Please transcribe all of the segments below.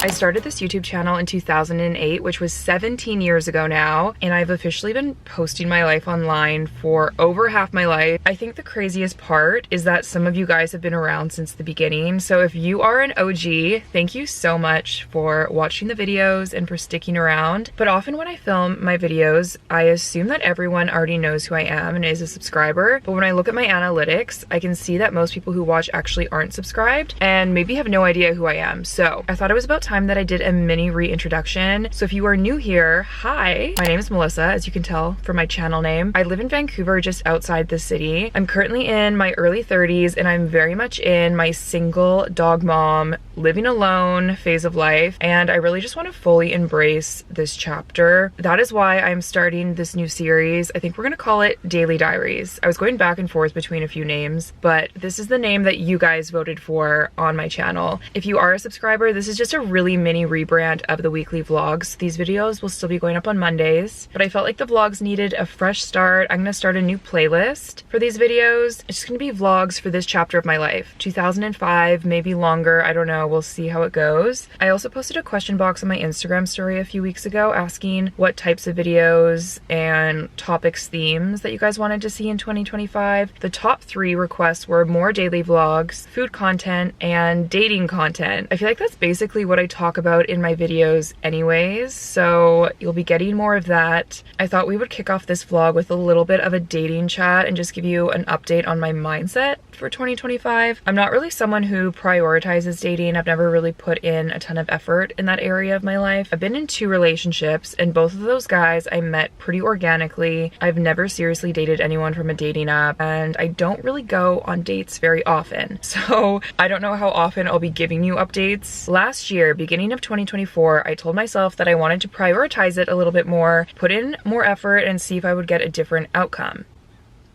I started this YouTube channel in 2008, which was 17 years ago now, and I've officially been posting my life online for over half my life. I think the craziest part is that some of you guys have been around since the beginning, so if you are an OG, thank you so much for watching the videos and for sticking around. But often when I film my videos, I assume that everyone already knows who I am and is a subscriber, but when I look at my analytics, I can see that most people who watch actually aren't subscribed and maybe have no idea who I am. So I thought it was about time that I did a mini reintroduction. So if you are new here, hi, my name is Melissa, as you can tell from my channel name. I live in Vancouver, just outside the city. I'm currently in my early 30s and I'm very much in my single dog mom, living alone phase of life, and I really just want to fully embrace this chapter. That is why I'm starting this new series. I think we're gonna call it Daily Diaries. I was going back and forth between a few names, but this is the name that you guys voted for on my channel. If you are a subscriber, this is just a really mini rebrand of the weekly vlogs. These videos will still be going up on Mondays, but I felt like the vlogs needed a fresh start. I'm gonna start a new playlist for these videos. It's just gonna be vlogs for this chapter of my life. 2005, maybe longer, I don't know, we'll see how it goes. I also posted a question box on my Instagram story a few weeks ago asking what types of videos and topics, themes that you guys wanted to see in 2025. The top 3 requests were more daily vlogs, food content, and dating content. I feel like that's basically what I talk about in my videos anyways, so you'll be getting more of that. I thought we would kick off this vlog with a little bit of a dating chat and just give you an update on my mindset for 2025. I'm not really someone who prioritizes dating. I've never really put in a ton of effort in that area of my life. I've been in 2 relationships and both of those guys I met pretty organically. I've never seriously dated anyone from a dating app and I don't really go on dates very often. So I don't know how often I'll be giving you updates. Last year, beginning of 2024, I told myself that I wanted to prioritize it a little bit more, put in more effort and see if I would get a different outcome.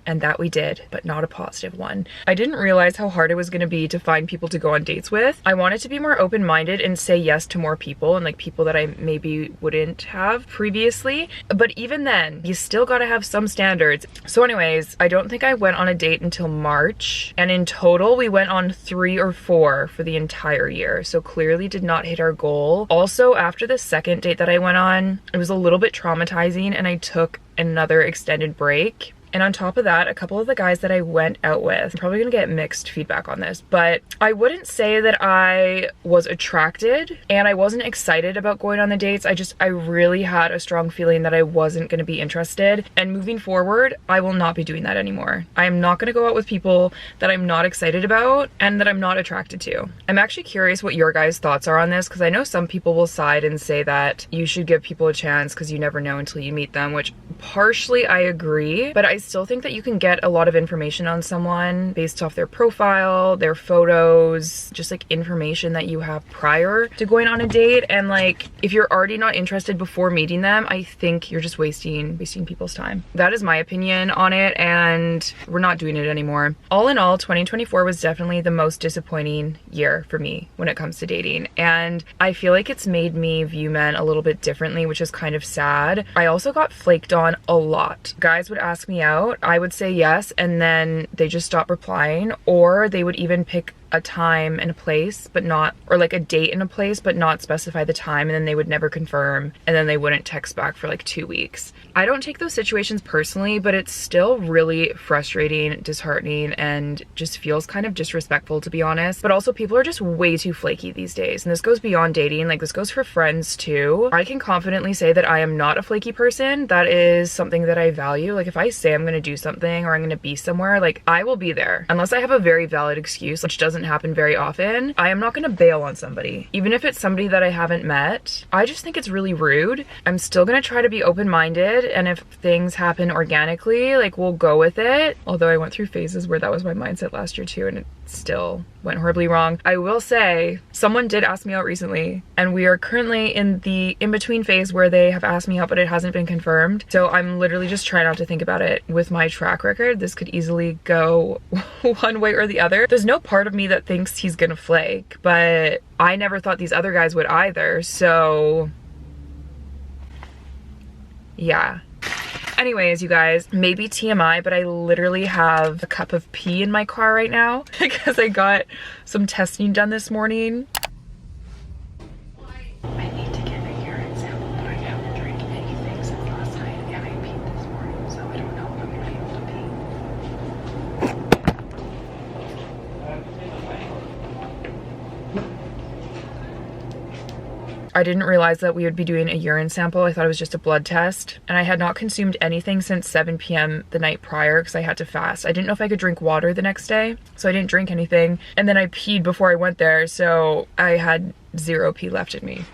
And that we did, but not a positive one. I didn't realize how hard it was going to be to find people to go on dates with. I wanted to be more open-minded and say yes to more people and like people that I maybe wouldn't have previously. But even then, you still got to have some standards. So anyways, I don't think I went on a date until March. And in total, we went on 3 or 4 for the entire year. So clearly did not hit our goal. Also, after the second date that I went on, it was a little bit traumatizing and I took another extended break. And on top of that, a couple of the guys that I went out with, I'm probably gonna get mixed feedback on this, but I wouldn't say that I was attracted and I wasn't excited about going on the dates. I really had a strong feeling that I wasn't gonna be interested. And moving forward, I will not be doing that anymore. I am not gonna go out with people that I'm not excited about and that I'm not attracted to. I'm actually curious what your guys' thoughts are on this, because I know some people will side and say that you should give people a chance because you never know until you meet them, which partially I agree, but I still think that you can get a lot of information on someone based off their profile, their photos, just like information that you have prior to going on a date. And like, if you're already not interested before meeting them, I think you're just wasting people's time. That is my opinion on it, and we're not doing it anymore. All in all, 2024 was definitely the most disappointing year for me when it comes to dating, and I feel like it's made me view men a little bit differently, which is kind of sad. I also got flaked on a lot. Guys would ask me out, I would say yes, and then they just stop replying, or they would even pick a time and a place but not, or like a date and a place but not specify the time, and then they would never confirm, and then they wouldn't text back for like 2 weeks. I don't take those situations personally, but it's still really frustrating, disheartening, and just feels kind of disrespectful, to be honest. But also, people are just way too flaky these days, and this goes beyond dating. Like, this goes for friends too. I can confidently say that I am not a flaky person. That is something that I value. Like, if I say I'm gonna do something or I'm gonna be somewhere, like, I will be there unless I have a very valid excuse, which doesn't happen very often. I am not gonna bail on somebody, even if it's somebody that I haven't met. I just think it's really rude. I'm still gonna try to be open-minded, and if things happen organically, like, we'll go with it. Although I went through phases where that was my mindset last year too, and it still went horribly wrong. I will say, someone did ask me out recently, and we are currently in the in-between phase where they have asked me out, but it hasn't been confirmed. So I'm literally just trying not to think about it. With my track record, this could easily go one way or the other. There's no part of me that thinks he's gonna flake, but I never thought these other guys would either, so yeah. Anyways, you guys, maybe TMI, but I literally have a cup of pee in my car right now because I got some testing done this morning. I didn't realize that we would be doing a urine sample. I thought it was just a blood test. And I had not consumed anything since 7 p.m. the night prior because I had to fast. I didn't know if I could drink water the next day, so I didn't drink anything. And then I peed before I went there, so I had 0 pee left in me.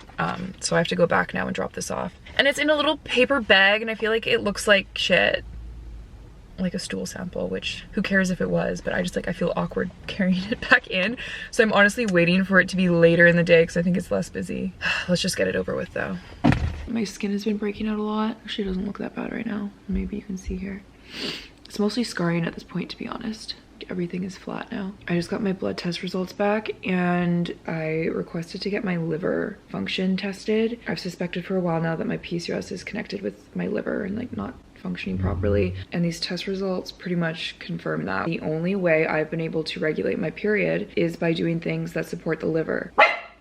So I have to go back now and drop this off. And it's in a little paper bag, and I feel like it looks like shit. Like a stool sample, which who cares if it was, but I just like, I feel awkward carrying it back in. So I'm honestly waiting for it to be later in the day because I think it's less busy. Let's just get it over with though. My skin has been breaking out a lot. Actually, it doesn't look that bad right now. Maybe you can see here. It's mostly scarring at this point, to be honest. Everything is flat now. I just got my blood test results back and I requested to get my liver function tested. I've suspected for a while now that my PCOS is connected with my liver and like not functioning properly, and these test results pretty much confirm that. The only way I've been able to regulate my period is by doing things that support the liver.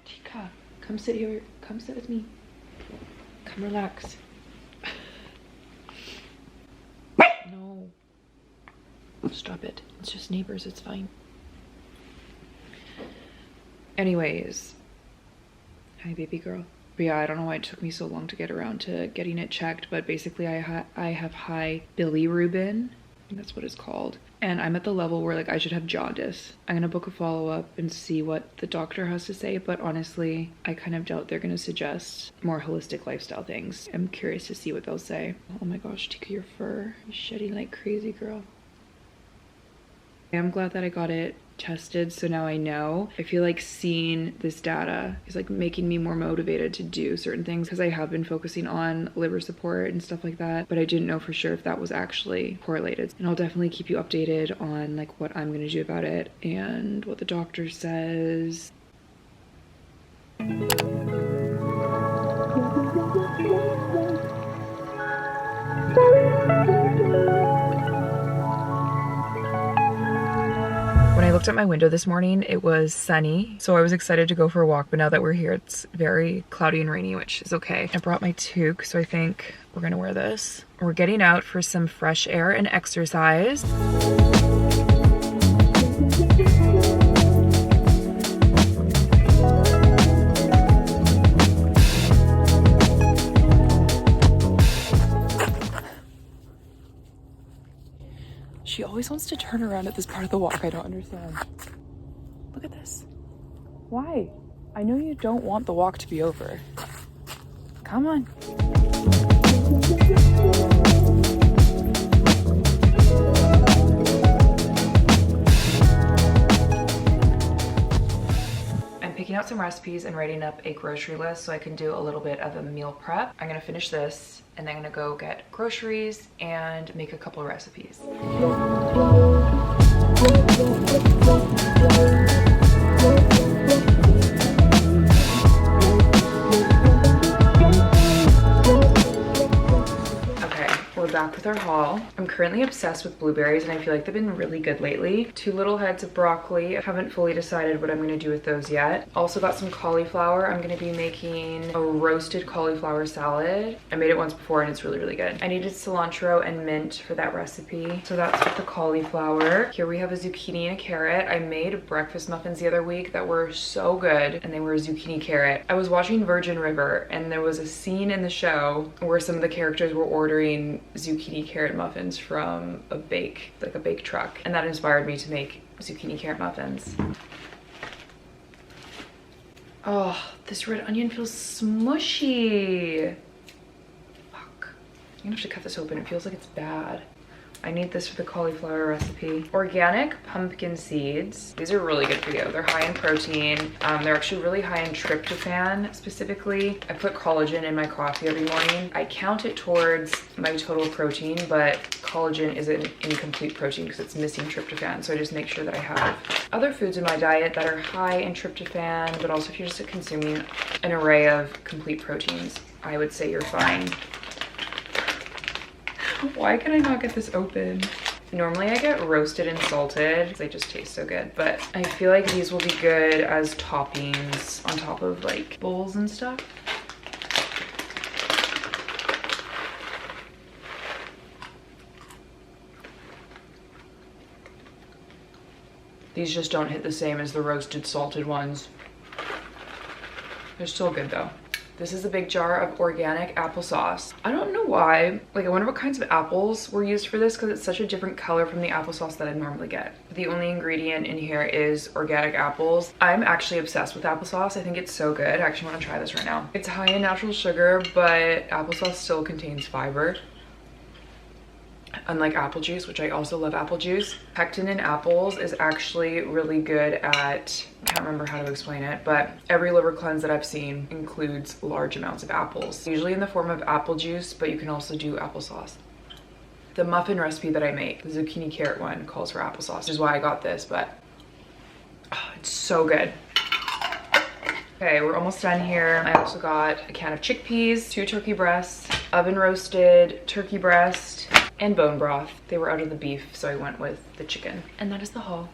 Tika, come sit here. Come sit with me. Come relax. No. Stop it. It's just neighbors. It's fine. Anyways. Hi, baby girl. But yeah, I don't know why it took me so long to get around to getting it checked, but basically I have high bilirubin. I think that's what it's called. And I'm at the level where like I should have jaundice. I'm gonna book a follow-up and see what the doctor has to say, but honestly, I kind of doubt they're gonna suggest more holistic lifestyle things. I'm curious to see what they'll say. Oh my gosh, Tika, your fur is shedding like crazy, girl. I'm glad that I got it tested, so now I know. I feel like seeing this data is like making me more motivated to do certain things because I have been focusing on liver support and stuff like that, but I didn't know for sure if that was actually correlated. And I'll definitely keep you updated on like what I'm gonna do about it and what the doctor says. When I looked at my window this morning, it was sunny, so I was excited to go for a walk, but now that we're here, it's very cloudy and rainy, which is okay. I brought my toque, so I think we're gonna wear this. We're getting out for some fresh air and exercise. She always wants to turn around at this part of the walk. I don't understand. Look at this. Why? I know you don't want the walk to be over. Come on. I'm picking out some recipes and writing up a grocery list so I can do a little bit of a meal prep. I'm gonna finish this and then I'm gonna go get groceries and make a couple of recipes. We're back with our haul. I'm currently obsessed with blueberries and I feel like they've been really good lately. 2 little heads of broccoli. I haven't fully decided what I'm gonna do with those yet. Also got some cauliflower. I'm gonna be making a roasted cauliflower salad. I made it once before and it's really, really good. I needed cilantro and mint for that recipe. So that's with the cauliflower. Here we have a zucchini and a carrot. I made breakfast muffins the other week that were so good and they were a zucchini carrot. I was watching Virgin River and there was a scene in the show where some of the characters were ordering zucchini carrot muffins from a bake truck, and that inspired me to make zucchini carrot muffins. Oh, this red onion feels smushy. Fuck. I'm gonna have to cut this open. It feels like it's bad. I need this for the cauliflower recipe. Organic pumpkin seeds. These are really good for you. They're high in protein. They're actually really high in tryptophan specifically. I put collagen in my coffee every morning. I count it towards my total protein, but collagen is an incomplete protein because it's missing tryptophan. So I just make sure that I have other foods in my diet that are high in tryptophan, but also if you're just consuming an array of complete proteins, I would say you're fine. Why can I not get this open? Normally I get roasted and salted because they just taste so good, but I feel like these will be good as toppings on top of like bowls and stuff. These just don't hit the same as the roasted salted ones. They're still good though. This is a big jar of organic applesauce. I don't know why. Like, I wonder what kinds of apples were used for this because it's such a different color from the applesauce that I normally get. The only ingredient in here is organic apples. I'm actually obsessed with applesauce. I think it's so good. I actually want to try this right now. It's high in natural sugar, but applesauce still contains fiber. Unlike apple juice, which I also love apple juice. Pectin in apples is actually really good at, I can't remember how to explain it, but every liver cleanse that I've seen includes large amounts of apples, usually in the form of apple juice, but you can also do applesauce. The muffin recipe that I make, the zucchini carrot one, calls for applesauce, which is why I got this, but oh, it's so good. Okay, we're almost done here. I also got a can of chickpeas, 2 turkey breasts, oven roasted turkey breast, and bone broth. They were out of the beef, so I went with the chicken. And that is the haul.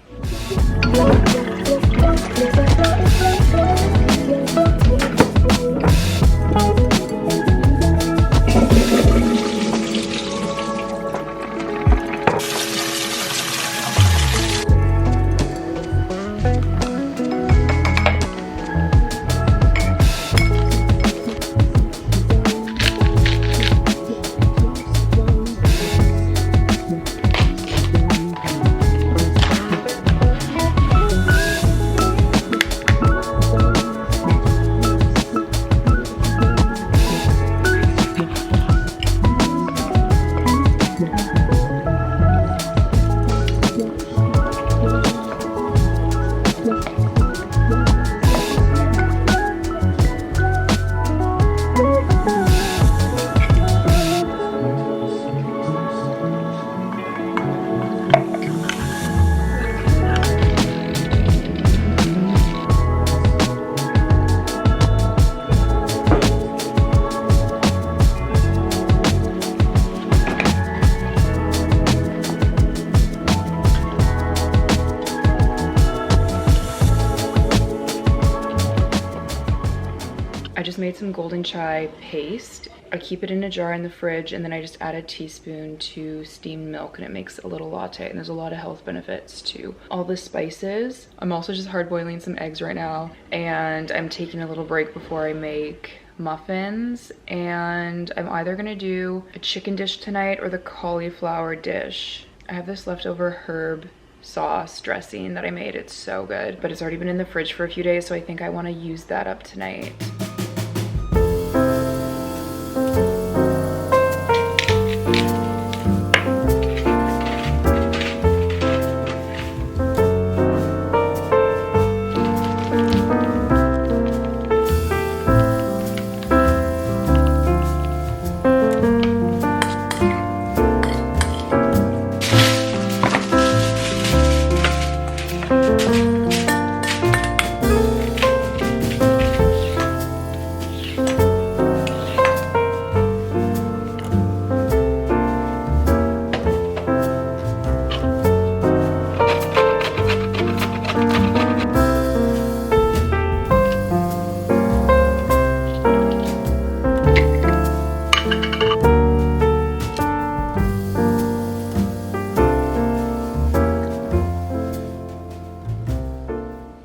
I just made some golden chai paste. I keep it in a jar in the fridge, and then I just add a teaspoon to steamed milk, and it makes a little latte, and there's a lot of health benefits to all the spices. I'm also just hard boiling some eggs right now, and I'm taking a little break before I make muffins, and I'm either gonna do a chicken dish tonight or the cauliflower dish. I have this leftover herb sauce dressing that I made. It's so good, but it's already been in the fridge for a few days, so I think I want to use that up tonight.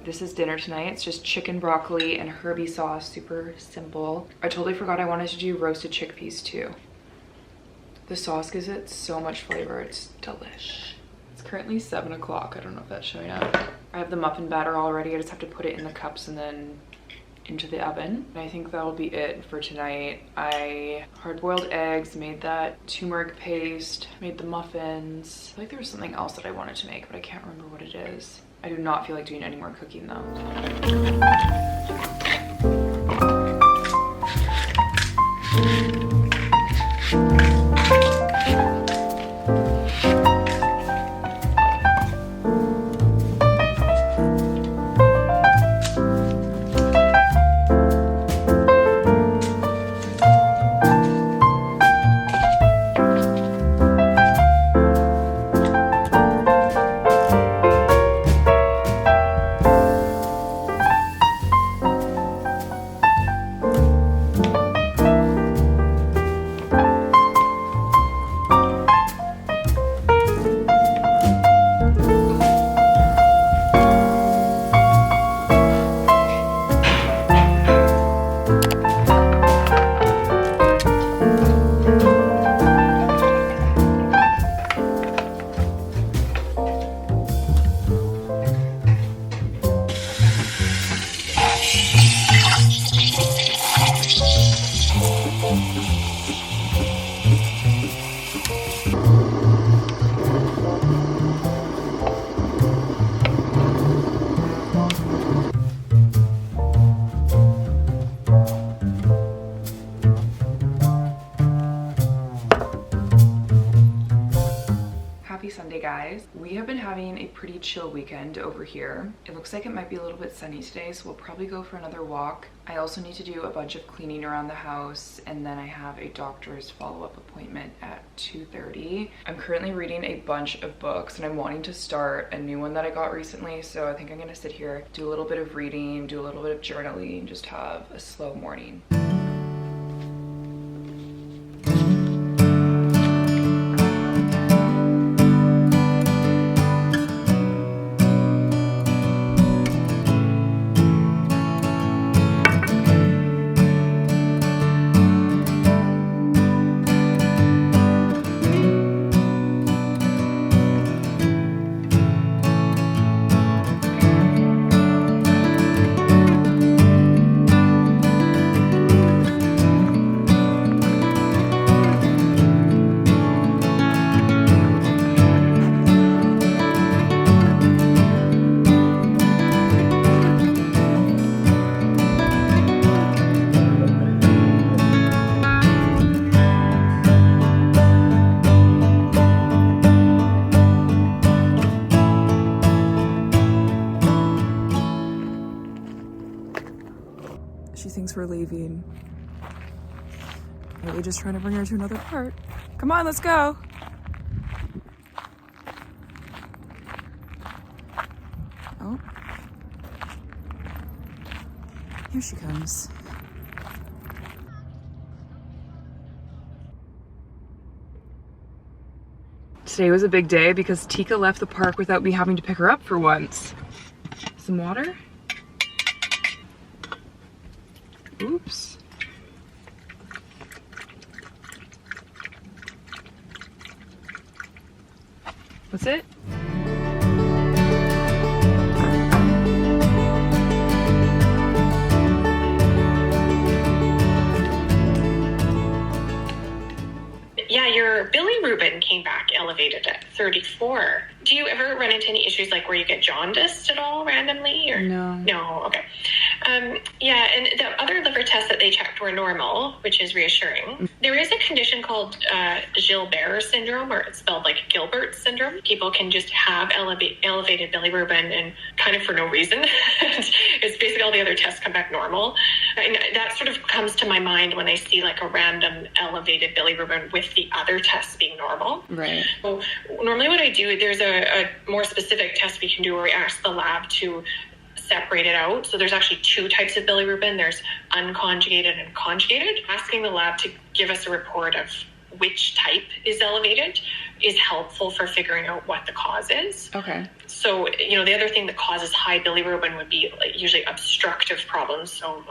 This is dinner tonight. It's just chicken, broccoli, and herby sauce. Super simple. I totally forgot I wanted to do roasted chickpeas too. The sauce gives it so much flavor. It's delish. It's currently 7 o'clock. I don't know if that's showing up. I have the muffin batter already. I just have to put it in the cups and then into the oven. And I think that'll be it for tonight. I hard-boiled eggs, made that turmeric paste, made the muffins. I feel like there was something else that I wanted to make, but I can't remember what it is. I do not feel like doing any more cooking though. Hey guys, we have been having a pretty chill weekend over here. It looks like it might be a little bit sunny today, so we'll probably go for another walk. I also need to do a bunch of cleaning around the house, and then I have a doctor's follow-up appointment at 2:30. I'm currently reading a bunch of books, and I'm wanting to start a new one that I got recently, so I think I'm gonna sit here, do a little bit of reading, do a little bit of journaling, and just have a slow morning. She thinks we're leaving. Really just trying to bring her to another part. Come on, let's go. Oh. Here she comes. Today was a big day because Tika left the park without me having to pick her up for once. Some water? Oops. What's it? Yeah, your bilirubin came back elevated at 34. Do you ever run into any issues like where you get jaundiced at all randomly? Or? No. No, okay. Yeah, and the other liver tests that they checked were normal, which is reassuring. There is a condition called Gilbert syndrome, or it's spelled like Gilbert syndrome. People can just have elevated bilirubin and kind of for no reason. It's basically all the other tests come back normal. And that sort of comes to my mind when I see like a random elevated bilirubin with the other tests being normal. Right. So normally what I do, there's a more specific test we can do where we ask the lab to separate it out. So there's actually two types of bilirubin. There's unconjugated and conjugated. Asking the lab to give us a report of which type is elevated is helpful for figuring out what the cause is. Okay. So, the other thing that causes high bilirubin would be like usually obstructive problems. So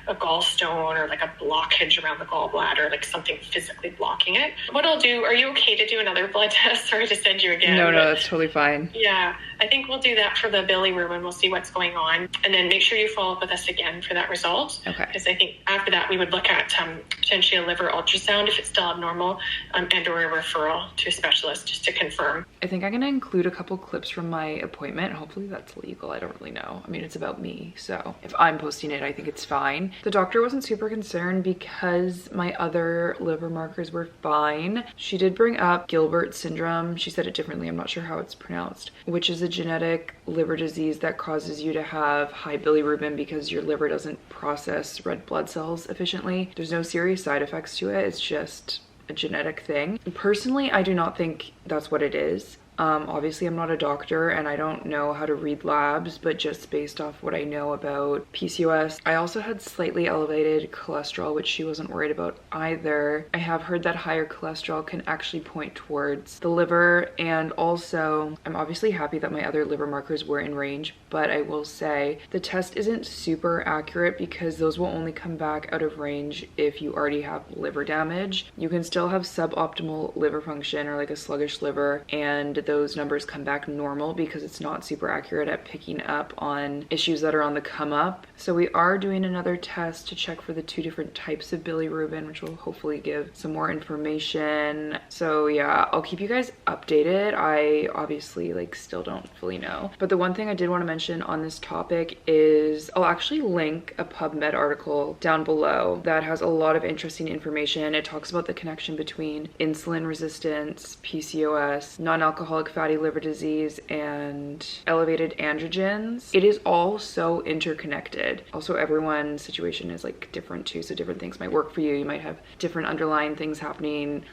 a gallstone or like a blockage around the gallbladder, like something physically blocking it. What I'll do, are you okay to do another blood test? Sorry to send you again. No, that's totally fine. Yeah, I think we'll do that for the bilirubin. We'll see what's going on. And then make sure you follow up with us again for that result. Okay. Because I think after that, we would look at potentially a liver ultrasound if it's still abnormal, and or a referral to a specialist just to confirm. I think I'm going to include a couple clips from my appointment. Hopefully that's legal. I don't really know. I mean, it's about me. So if I'm posting it, I think it's fine. The doctor wasn't super concerned because my other liver markers were fine. She did bring up Gilbert syndrome. She said it differently. I'm not sure how it's pronounced, which is a genetic liver disease that causes you to have high bilirubin because your liver doesn't process red blood cells efficiently. There's no serious side effects to it. It's just a genetic thing. Personally, I do not think that's what it is. Obviously I'm not a doctor and I don't know how to read labs, but just based off what I know about PCOS, I also had slightly elevated cholesterol, which she wasn't worried about either. I have heard that higher cholesterol can actually point towards the liver, and also I'm obviously happy that my other liver markers were in range, but I will say the test isn't super accurate because those will only come back out of range if you already have liver damage. You can still have suboptimal liver function or like a sluggish liver, and those numbers come back normal because it's not super accurate at picking up on issues that are on the come up. So we are doing another test to check for the two different types of bilirubin, which will hopefully give some more information. So yeah, I'll keep you guys updated. I obviously still don't fully know. But the one thing I did want to mention on this topic is I'll actually link a PubMed article down below that has a lot of interesting information. It talks about the connection between insulin resistance, PCOS, non-alcoholic metabolic fatty liver disease and elevated androgens. It is all so interconnected. Also, everyone's situation is like different too, so different things might work for you. You might have different underlying things happening.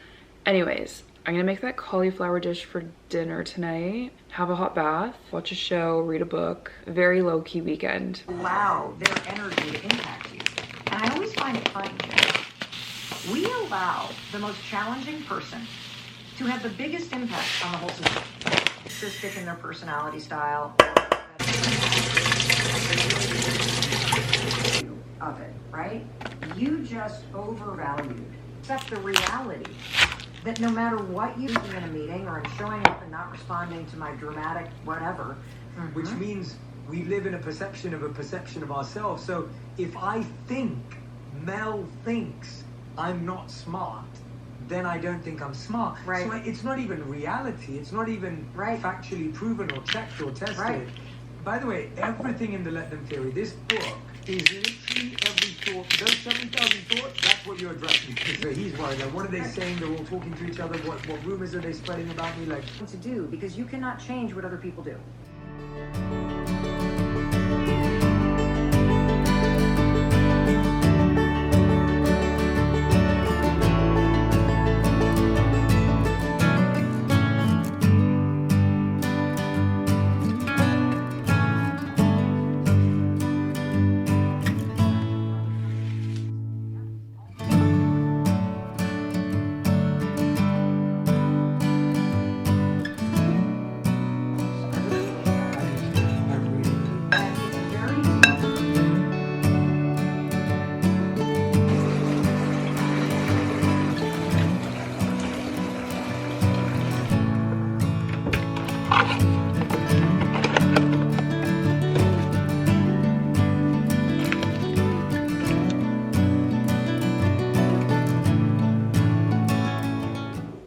Anyways, I'm gonna make that cauliflower dish for dinner tonight, have a hot bath, watch a show, read a book. Very low-key weekend. Allow their energy to impact you. And I always find it funny. We allow the most challenging person to have the biggest impact on the whole system. Cystic in their personality style of it, right? You just overvalued. Accept the reality that no matter what you do in a meeting or in showing up and not responding to my dramatic whatever, which means we live in a perception of ourselves. So if I think Mel thinks I'm not smart, then I don't think I'm smart. Right. So it's not even reality. It's not even factually proven or checked or tested. Right. By the way, everything in the Let Them theory, this book is literally every thought. Those 7,000 thoughts, that's what you're addressing. So he's worried. Like, what are they saying? They're all talking to each other. What rumors are they spreading about me? Like, to do, because you cannot change what other people do.